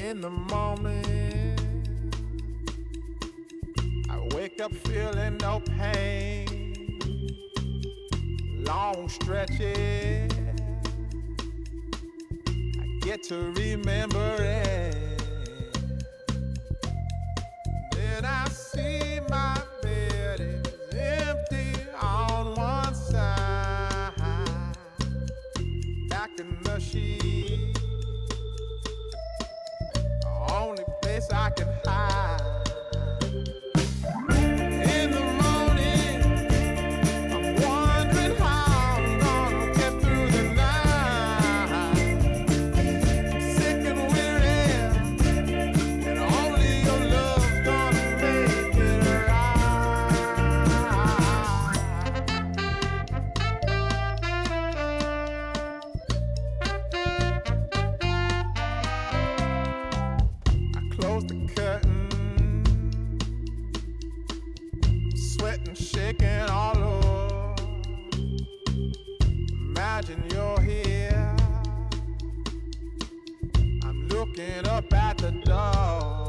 In the morning, I wake up feeling no pain. Long stretches, I get to remember it. Then I see my bed is empty on one side. Back in the sheet, only place I can hide. In the morning, I'm wondering how I'm gonna get through the night. I'm sick and weary, and only your love's gonna make it Close the curtain, sweating, shaking all over. Imagine you're here, I'm looking up at the door.